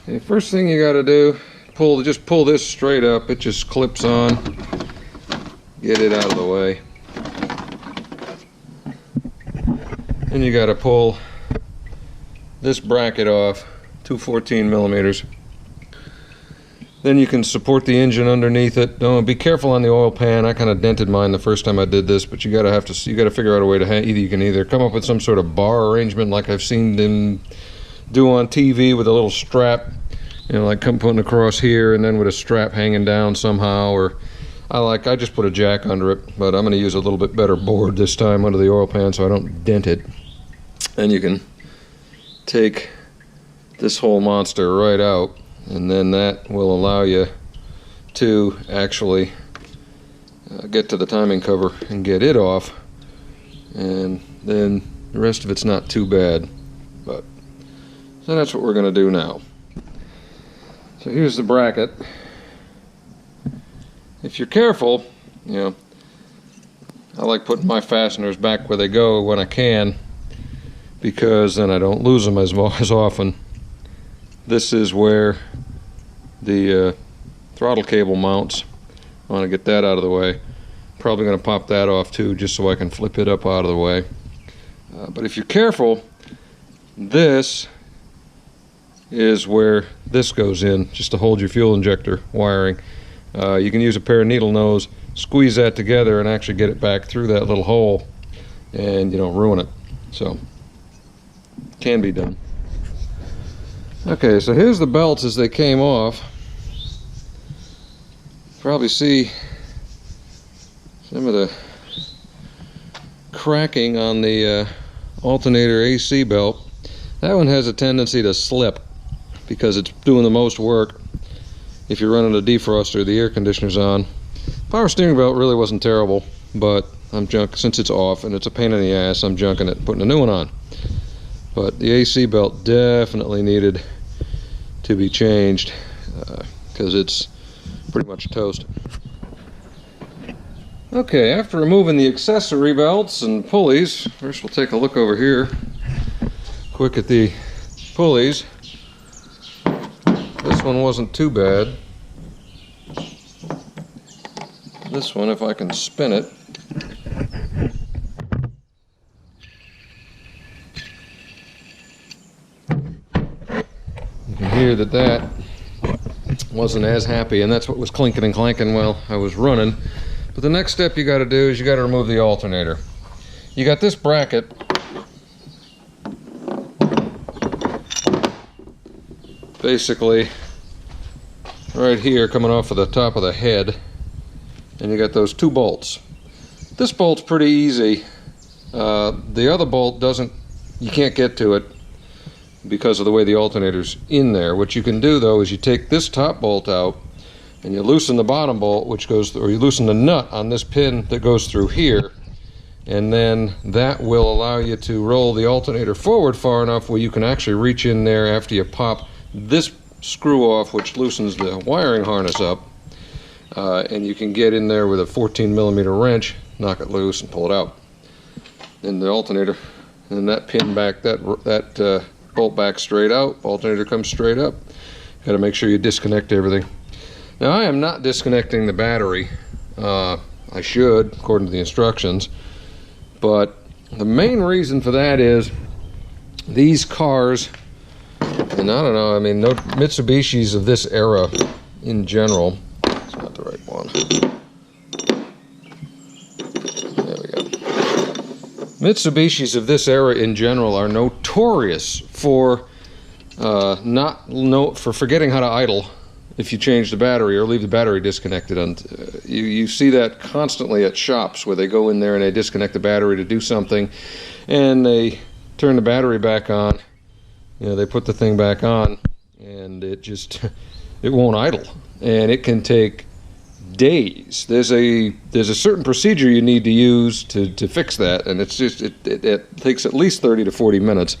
Okay, first thing you got to do, just pull this straight up. It just clips on. Get it out of the way. Then you got to pull this bracket off, 214 millimeters. Then you can support the engine underneath it. Don't be careful on the oil pan. I kind of dented mine the first time I did this, but you got to figure out a way to you can either come up with some sort of bar arrangement like I've seen them do on TV with a little strap, you know, like putting across here and then with a strap hanging down somehow, or I just put a jack under it, but I'm going to use a little bit better board this time under the oil pan so I don't dent it. And you can take this whole monster right out, and then that will allow you to actually get to the timing cover and get it off, and then the rest of it's not too bad. But so that's what we're going to do now. So here's the bracket. If you're careful, you know, I like putting my fasteners back where they go when I can, because then I don't lose them as often. This is where the throttle cable mounts. I want to get that out of the way. Probably going to pop that off too, just so I can flip it up out of the way. But if you're careful, this is where this goes in, just to hold your fuel injector wiring. You can use a pair of needle nose, squeeze that together and actually get it back through that little hole, and you don't ruin it. So, can be done. Okay, so here's the belts as they came off. Probably see some of the cracking on the alternator AC belt. That one has a tendency to slip because it's doing the most work if you're running a defroster, the air conditioner's on. Power steering belt really wasn't terrible, but since it's off and it's a pain in the ass, I'm junking it and putting a new one on. But the AC belt definitely needed to be changed because it's pretty much toast. Okay, after removing the accessory belts and pulleys, first we'll take a look over here quick at the pulleys. This one wasn't too bad. This one, if I can spin it, you can hear that wasn't as happy, and that's what was clinking and clanking while I was running. But the next step you got to do is you got to remove the alternator. You got this bracket basically right here coming off of the top of the head, and you got those two bolts. This bolt's pretty easy. The other bolt you can't get to it because of the way the alternator's in there. What you can do though is you take this top bolt out and you loosen the bottom bolt, or you loosen the nut on this pin that goes through here, and then that will allow you to roll the alternator forward far enough where you can actually reach in there after you pop this screw off, which loosens the wiring harness up, and you can get in there with a 14mm wrench, knock it loose and pull it out. And the alternator, and that pin back, that bolt back straight out, alternator comes straight up. Got to make sure you disconnect everything. Now I am not disconnecting the battery. I should, according to the instructions, but the main reason for that is these cars, and I don't know, I mean, no Mitsubishis of this era in general. It's not the right one. There we go. Mitsubishis of this era in general are notorious for for forgetting how to idle if you change the battery or leave the battery disconnected. And you see that constantly at shops where they go in there and they disconnect the battery to do something, and they turn the battery back on. You know, they put the thing back on, and it won't idle, and it can take days. There's a certain procedure you need to use to fix that, and it takes at least 30 to 40 minutes,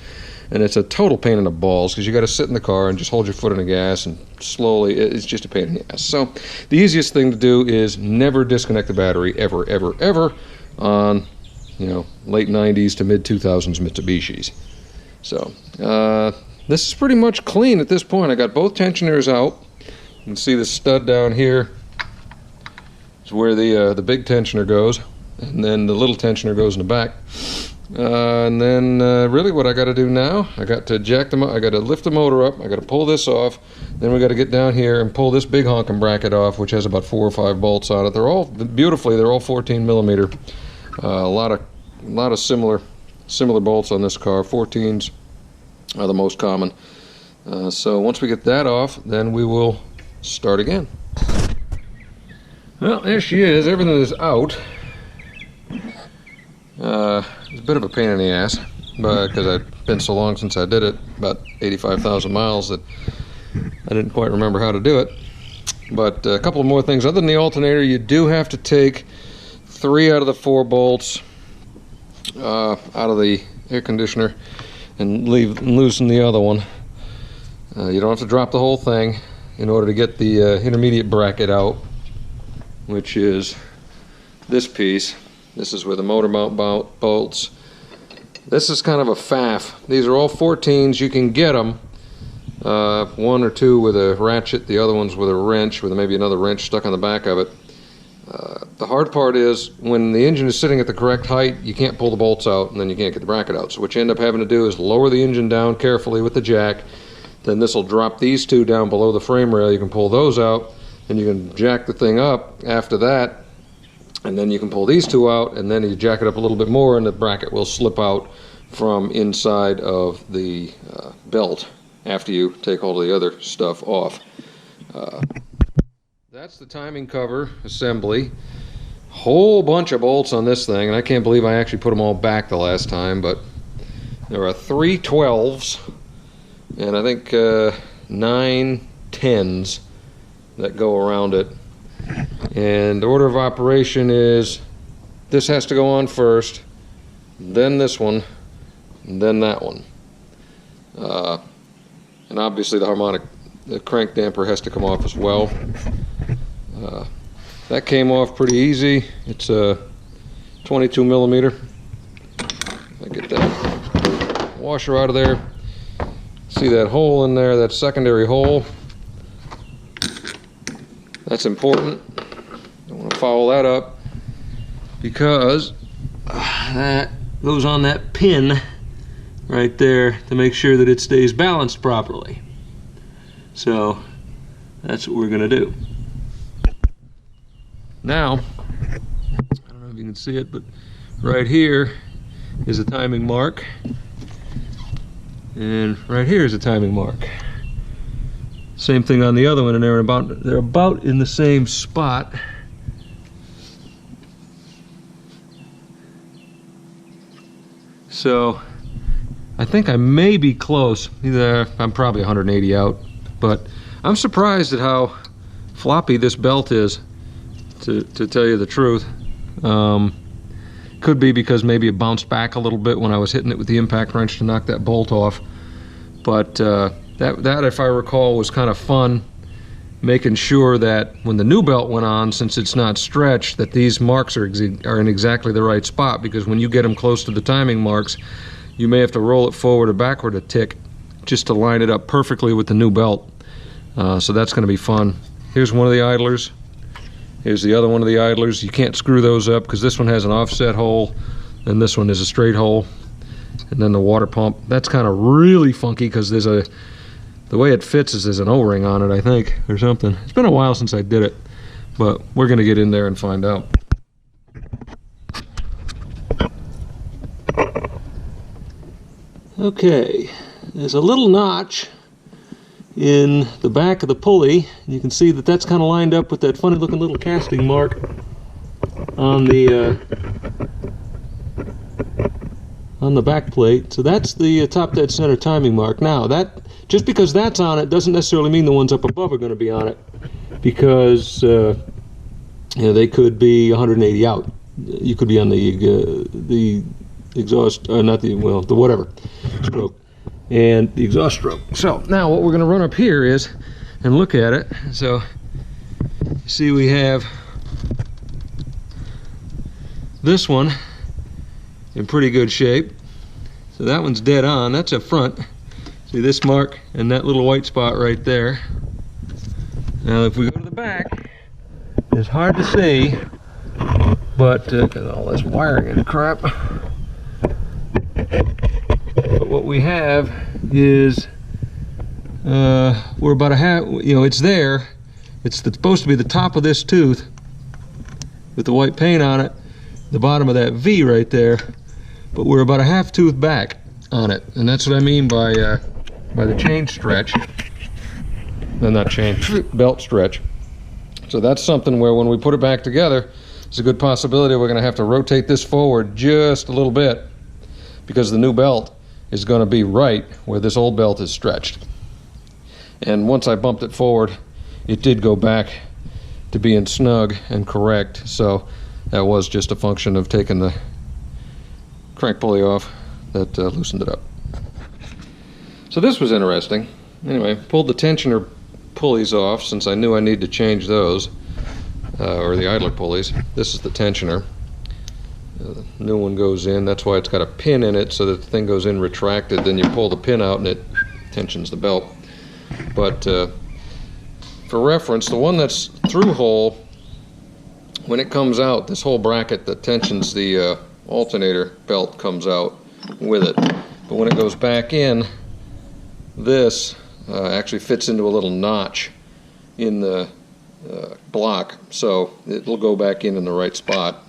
and it's a total pain in the balls because you got to sit in the car and just hold your foot on the gas and slowly. It's just a pain in the ass. So the easiest thing to do is never disconnect the battery ever, ever, ever on, you know, late 90s to mid 2000s Mitsubishis. So this is pretty much clean at this point. I got both tensioners out. You can see the stud down here is where the big tensioner goes, and then the little tensioner goes in the back. And then really what I got to do now, I got to I got to lift the motor up, I got to pull this off, then we got to get down here and pull this big honking bracket off, which has about 4 or 5 bolts on it. They're all beautifully, they're all 14 millimeter. A lot of similar bolts on this car. 14s are the most common. So once we get that off, then we will start again. Well, there she is. Everything is out. It's a bit of a pain in the ass, but because I've been so long since I did it, about 85,000 miles, that I didn't quite remember how to do it. But a couple of more things. Other than the alternator, you do have to take 3 out of the 4 bolts out of the air conditioner and loosen the other one. You don't have to drop the whole thing in order to get the intermediate bracket out, which is this piece. This is where the motor mount bolts. This is kind of a faff. These are all 14s. You can get them, 1 or 2 with a ratchet, the other ones with a wrench, with maybe another wrench stuck on the back of it. The hard part is when the engine is sitting at the correct height, you can't pull the bolts out, and then you can't get the bracket out. So what you end up having to do is lower the engine down carefully with the jack. Then this will drop these 2 down below the frame rail. You can pull those out, and you can jack the thing up after that. And then you can pull these 2 out, and then you jack it up a little bit more, and the bracket will slip out from inside of the belt after you take all the other stuff off. That's the timing cover assembly. Whole bunch of bolts on this thing, and I can't believe I actually put them all back the last time, but there are 3 12s, and I think 9 10s that go around it. And the order of operation is this has to go on first, then this one, and then that one. And obviously the crank damper has to come off as well. That came off pretty easy. It's a 22 millimeter. I get that washer out of there. See that hole in there, that secondary hole? That's important. Don't want to foul that up because that goes on that pin right there to make sure that it stays balanced properly. So that's what we're going to do. Now, I don't know if you can see it, but right here is a timing mark, and right here is a timing mark. Same thing on the other one, and they're about in the same spot. So I think I may be close. Either I'm probably 180 out, but I'm surprised at how floppy this belt is, to tell you the truth. Could be because maybe it bounced back a little bit when I was hitting it with the impact wrench to knock that bolt off. But that, if I recall, was kind of fun, making sure that when the new belt went on, since it's not stretched, that these marks are in exactly the right spot, because when you get them close to the timing marks, you may have to roll it forward or backward a tick just to line it up perfectly with the new belt. So that's going to be fun. Here's one of the idlers. Here's the other one of the idlers. You can't screw those up because this one has an offset hole and this one is a straight hole. And then the water pump, that's kind of really funky because there's the way it fits is there's an O-ring on it, I think, or something. It's been a while since I did it, but we're going to get in there and find out. Okay, there's a little notch in the back of the pulley. You can see that that's kind of lined up with that funny looking little casting mark on the back plate. So that's the top dead center timing mark. Now that, just because that's on it doesn't necessarily mean the ones up above are going to be on it, because you know, they could be 180 out. You could be on the exhaust, not the, well, the whatever stroke, and the exhaust stroke. So now what we're going to run up here is and look at it. So you see we have this one in pretty good shape. So that one's dead on. That's up front. So See this mark and that little white spot right there. Now if we go to the back, it's hard to see, but all this wiring and crap. But what we have is we're about a half, it's there. It's supposed to be the top of this tooth with the white paint on it, the bottom of that V right there, but we're about a half tooth back on it, and that's what I mean by the chain stretch. No, not chain, belt stretch. So that's something where when we put it back together, it's a good possibility we're going to have to rotate this forward just a little bit, because the new belt is going to be right where this old belt is stretched. And once I bumped it forward, it did go back to being snug and correct. So that was just a function of taking the crank pulley off that loosened it up. So this was interesting. Anyway, pulled the tensioner pulleys off since I knew I needed to change those, or the idler pulleys. This is the tensioner. The new one goes in. That's why it's got a pin in it, so that the thing goes in retracted. Then you pull the pin out and it tensions the belt. But for reference, the one that's through hole, when it comes out, this whole bracket that tensions the alternator belt comes out with it. But when it goes back in, this actually fits into a little notch in the block, so it'll go back in the right spot.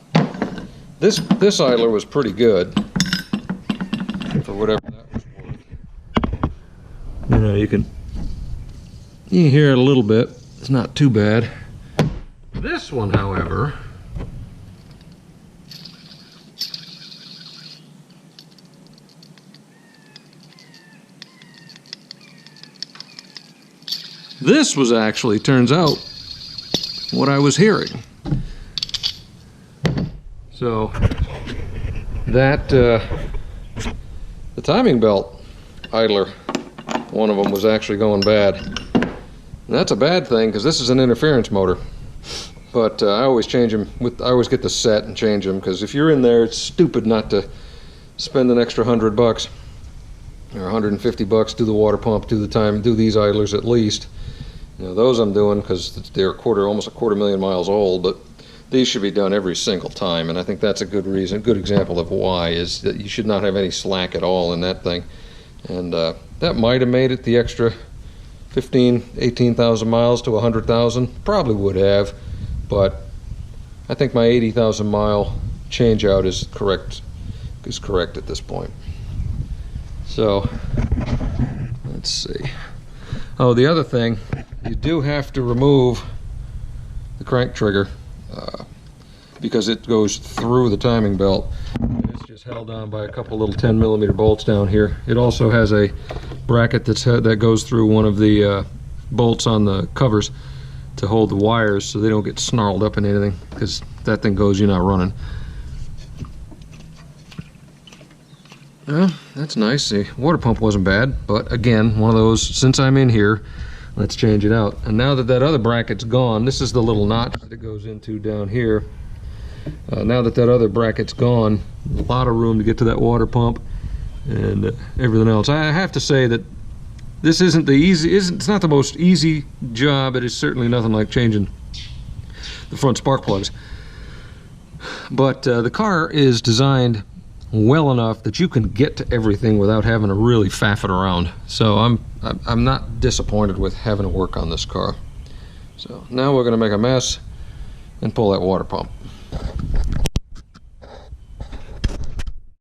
This idler was pretty good for whatever that was worth. You can hear it a little bit. It's not too bad. This one, however, this was actually, turns out, what I was hearing. So that the timing belt idler, one of them was actually going bad. And that's a bad thing, because this is an interference motor. But I always change them I always get the set and change them, because if you're in there, it's stupid not to spend an extra $100 or $150, do the water pump, do these idlers at least. Those I'm doing because they're almost a $250,000 miles old, but these should be done every single time, and I think that's a good reason, good example of why, is that you should not have any slack at all in that thing. And that might have made it the extra 18,000 miles to 100,000, probably would have, but I think my 80,000 mile change out is correct at this point. So let's see. Oh, the other thing, you do have to remove the crank trigger because it goes through the timing belt. It's just held on by a couple little 10mm bolts down here. It also has a bracket that goes through one of the bolts on the covers to hold the wires so they don't get snarled up in anything, because that thing goes, you're not running. Well, that's nice. The water pump wasn't bad, but again, one of those, since I'm in here, let's change it out. And now that other bracket's gone, this is the little notch that it goes into down here. Now that other bracket's gone, a lot of room to get to that water pump and everything else. I have to say that this it's not the most easy job. It is certainly nothing like changing the front spark plugs. But the car is designed well enough that you can get to everything without having to really faff it around. So I'm not disappointed with having to work on this car. So now we're going to make a mess and pull that water pump.